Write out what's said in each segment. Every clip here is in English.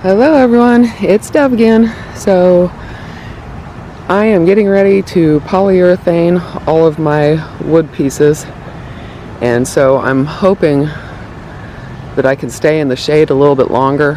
Hello everyone, it's Deb again. So I am getting ready to polyurethane all of my wood pieces, and so I'm hoping that I can stay in the shade a little bit longer.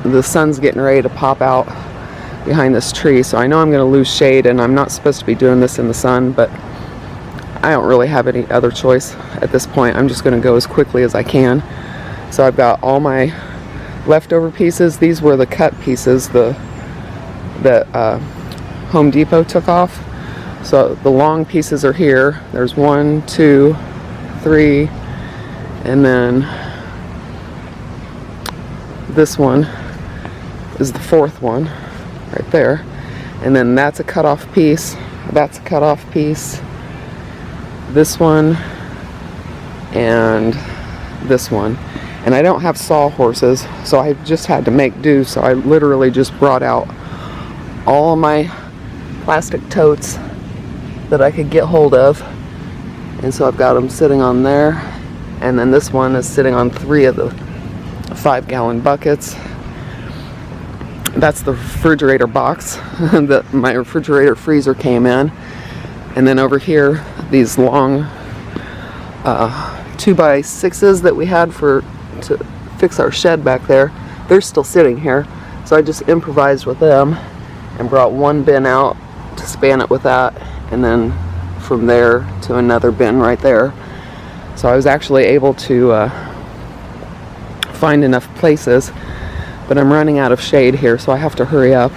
The sun's getting ready to pop out behind this tree, so I know I'm going to lose shade, and I'm not supposed to be doing this in the sun, but I don't really have any other choice at this point. I'm just going to go as quickly as I can. So I've got all my leftover pieces. These were the cut pieces that Home Depot took off. So the long pieces are here. There's 1, 2, 3, and then this one is the fourth one right there. And then that's a cut off piece. That's a cut off piece. This one and this one. And I don't have sawhorses, so I just had to make do. So I literally just brought out all my plastic totes that I could get hold of. And so I've got them sitting on there. And then this one is sitting on 3 of the 5-gallon buckets. That's the refrigerator box that my refrigerator freezer came in. And then over here, these long 2x6s that we had to fix our shed back there, they're still sitting here. So I just improvised with them and brought one bin out to span it with that, and then from there to another bin right there. So I was actually able to find enough places, but I'm running out of shade here, so I have to hurry up.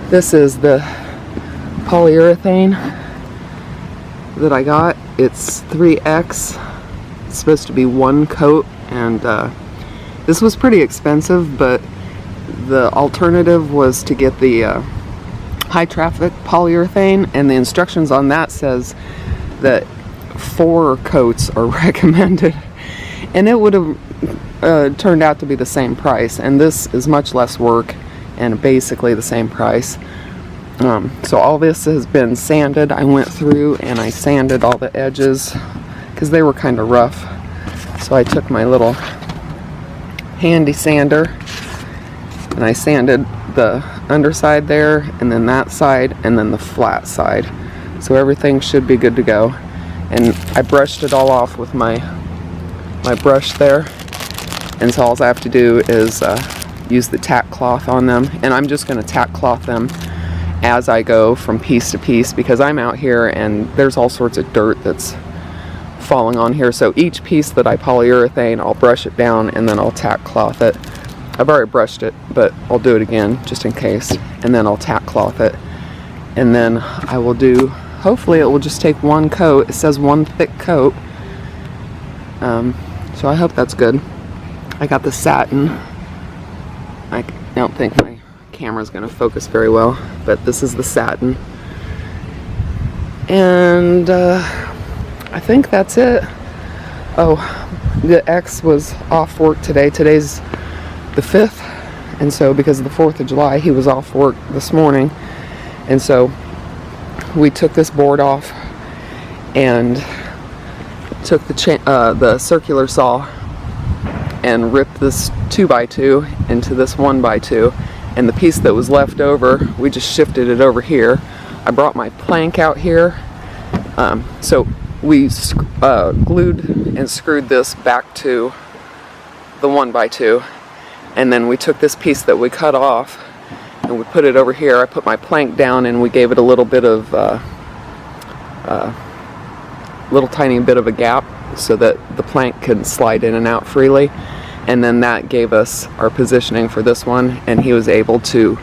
This is the polyurethane that I got. It's 3X. It's supposed to be 1 coat, and this was pretty expensive, but the alternative was to get the high traffic polyurethane, and the instructions on that says that 4 coats are recommended, and it would have turned out to be the same price, and this is much less work and basically the same price. So all this has been sanded. I went through and I sanded all the edges because they were kind of rough. So I took my little handy sander and I sanded the underside there, and then that side, and then the flat side. So everything should be good to go. And I brushed it all off with my brush there. And so all I have to do is use the tack cloth on them. And I'm just going to tack cloth them as I go from piece to piece, because I'm out here and there's all sorts of dirt that's falling on here. So each piece that I polyurethane, I'll brush it down and then I'll tack cloth it. I've already brushed it, but I'll do it again just in case, and then I'll tack cloth it, and then I will do, hopefully it will just take 1 coat. It says 1 thick coat, so I hope that's good. I got the satin. I don't think my camera's going to focus very well, but this is the satin, and I think that's it. Oh, the ex was off work today. Today's the 5th, and so because of the 4th of July, he was off work this morning, and so we took this board off and took the circular saw and ripped this 2x2 into this 1x2, and the piece that was left over, we just shifted it over here. I brought my plank out here, so we glued and screwed this back to the 1x2, and then we took this piece that we cut off and we put it over here. I put my plank down and we gave it a little bit of little tiny bit of a gap so that the plank could slide in and out freely, and then that gave us our positioning for this one, and he was able to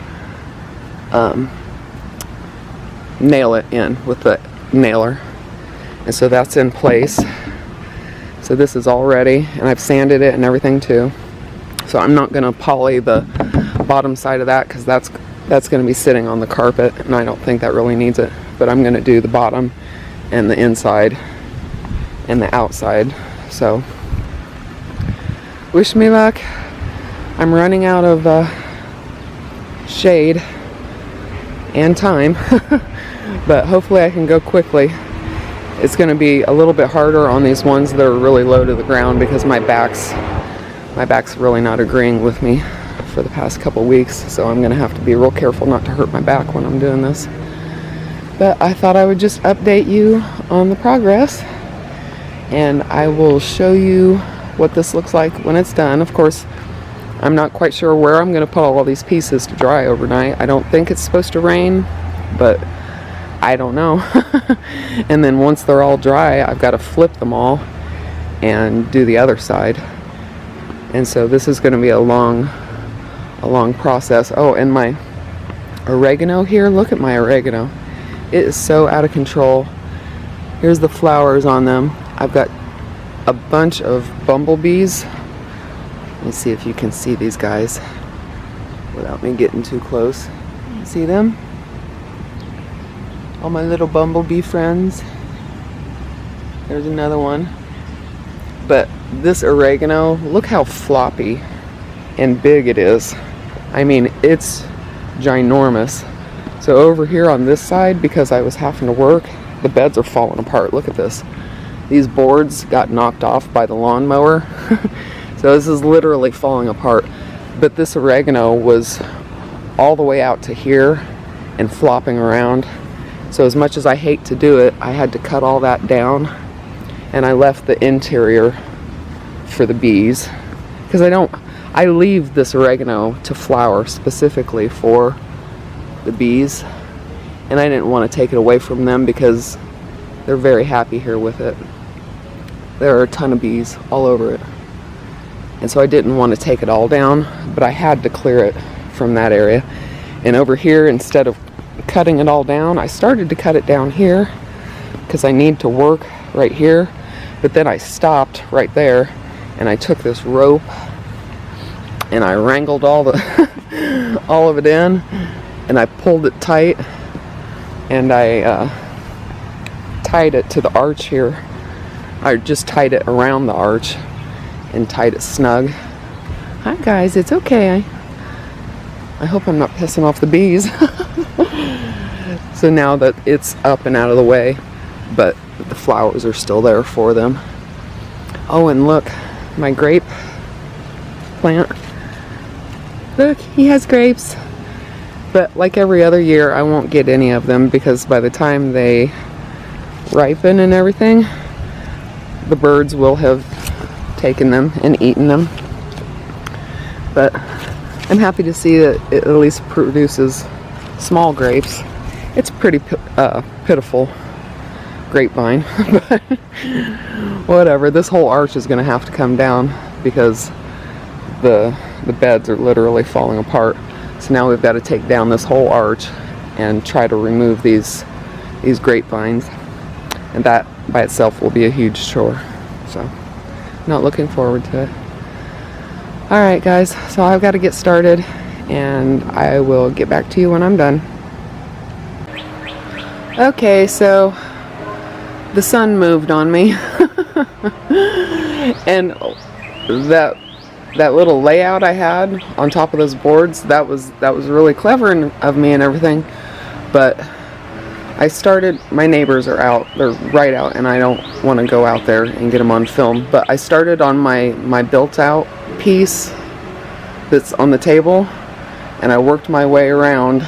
nail it in with the nailer. And so that's in place. So this is all ready, and I've sanded it and everything too. So I'm not going to poly the bottom side of that because that's going to be sitting on the carpet, and I don't think that really needs it. But I'm going to do the bottom and the inside and the outside. So wish me luck. I'm running out of shade and time, but hopefully I can go quickly. It's going to be a little bit harder on these ones that are really low to the ground because my back's My back's really not agreeing with me for the past couple weeks, so I'm gonna have to be real careful not to hurt my back when I'm doing this. But I thought I would just update you on the progress, and I will show you what this looks like when it's done. Of course, I'm not quite sure where I'm gonna put all these pieces to dry overnight. I don't think it's supposed to rain, but I don't know. And then once they're all dry, I've got to flip them all and do the other side. And so this is gonna be a long process. Oh, and my oregano here, look at my oregano. It is so out of control. Here's the flowers on them. I've got a bunch of bumblebees. Let me see if you can see these guys without me getting too close. See them? All my little bumblebee friends. There's another one. But this oregano, look how floppy and big it is. I mean, it's ginormous. So over here on this side, because I was having to work, the beds are falling apart. Look at this. These boards got knocked off by the lawnmower. So this is literally falling apart. But this oregano was all the way out to here and flopping around. So as much as I hate to do it, I had to cut all that down, and I left the interior for the bees, because I leave this oregano to flower specifically for the bees, and I didn't want to take it away from them because they're very happy here with it. There are a ton of bees all over it, and so I didn't want to take it all down, but I had to clear it from that area. And over here, instead of cutting it all down, I started to cut it down here because I need to work right here, but then I stopped right there and I took this rope and I wrangled all of it in, and I pulled it tight, and I tied it to the arch here. I just tied it around the arch and tied it snug. Hi guys, it's okay. I hope I'm not pissing off the bees. So now that it's up and out of the way, but the flowers are still there for them. Oh, and look, my grape plant. Look, he has grapes. But like every other year, I won't get any of them because by the time they ripen and everything, the birds will have taken them and eaten them. But I'm happy to see that it at least produces small grapes. It's pretty pitiful grapevine, but whatever. This whole arch is going to have to come down because the beds are literally falling apart. So now we've got to take down this whole arch and try to remove these grapevines, and that by itself will be a huge chore. So not looking forward to it. Alright guys, so I've got to get started, and I will get back to you when I'm done. Okay, so the sun moved on me. And that little layout I had on top of those boards, that was really clever of me and everything, but I started, my neighbors are out, they're right out, and I don't want to go out there and get them on film, but I started on my built out piece that's on the table, and I worked my way around,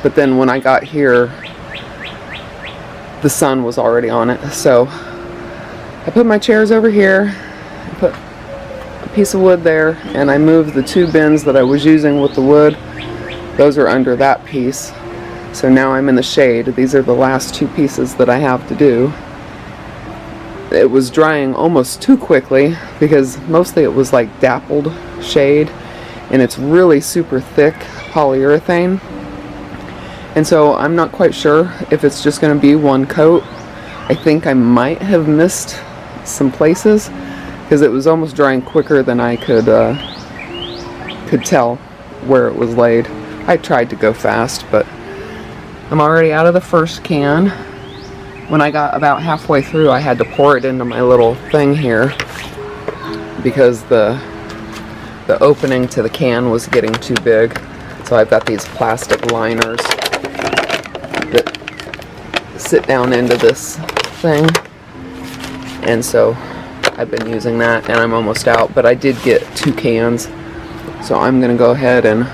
but then when I got here, the sun was already on it. So I put my chairs over here, I put a piece of wood there, and I moved the two bins that I was using with the wood. Those are under that piece. So now I'm in the shade. These are the last two pieces that I have to do. It was drying almost too quickly because mostly it was like dappled shade, and it's really super thick polyurethane. And so I'm not quite sure if it's just going to be one coat. I think I might have missed some places because it was almost drying quicker than I could tell where it was laid. I tried to go fast, but I'm already out of the first can. When I got about halfway through, I had to pour it into my little thing here because the opening to the can was getting too big. So I've got these plastic liners that sit down into this thing, and so I've been using that, and I'm almost out, but I did get 2 cans, so I'm gonna go ahead and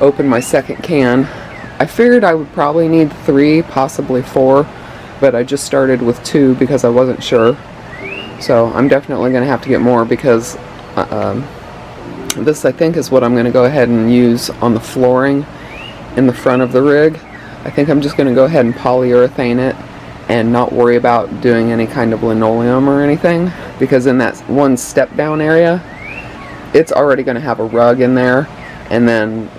open my second can. I figured I would probably need 3, possibly 4, but I just started with 2 because I wasn't sure. So I'm definitely gonna have to get more, because this, I think, is what I'm gonna go ahead and use on the flooring in the front of the rig. I think I'm just gonna go ahead and polyurethane it and not worry about doing any kind of linoleum or anything, because in that one step down area, it's already going to have a rug in there, and then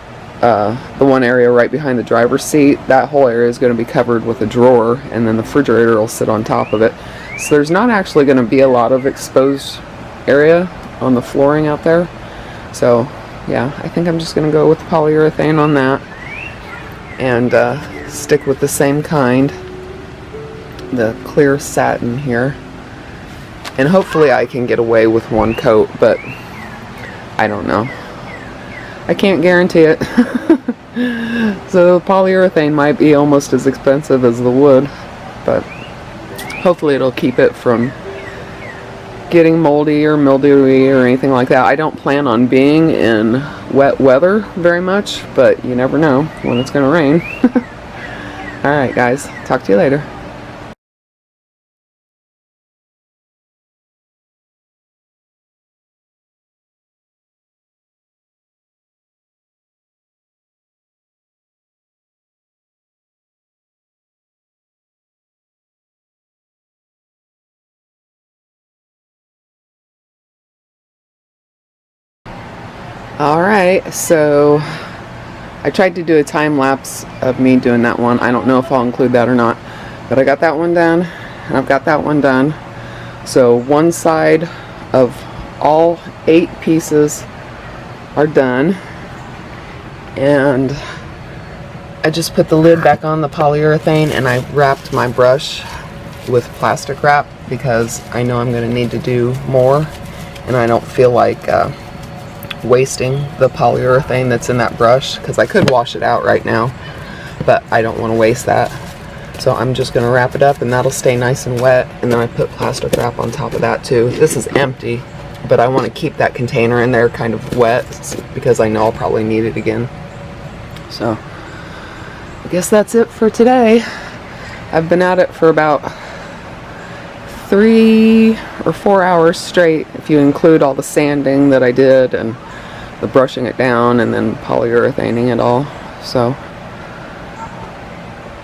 the one area right behind the driver's seat, that whole area is going to be covered with a drawer, and then the refrigerator will sit on top of it. So there's not actually going to be a lot of exposed area on the flooring out there. So yeah, I think I'm just going to go with polyurethane on that, and stick with the same kind, the clear satin here, and hopefully I can get away with 1 coat, but I don't know. I can't guarantee it. So polyurethane might be almost as expensive as the wood, but hopefully it'll keep it from getting moldy or mildewy or anything like that. I don't plan on being in wet weather very much, but you never know when it's going to rain. Alright guys, talk to you later. Alright, so I tried to do a time lapse of me doing that one. I don't know if I'll include that or not, but I got that one done, and I've got that one done. So one side of all 8 pieces are done, and I just put the lid back on the polyurethane, and I wrapped my brush with plastic wrap because I know I'm going to need to do more, and I don't feel like wasting the polyurethane that's in that brush, because I could wash it out right now, but I don't want to waste that. So I'm just going to wrap it up, and that'll stay nice and wet, and then I put plastic wrap on top of that too. This is empty, but I want to keep that container in there kind of wet because I know I'll probably need it again. So I guess that's it for today. I've been at it for about 3 or 4 hours straight, if you include all the sanding that I did and the brushing it down and then polyurethaning it all. So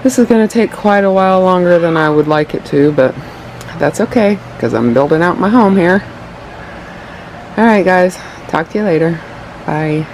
this is going to take quite a while longer than I would like it to, but that's okay because I'm building out my home here. Alright guys, talk to you later. Bye.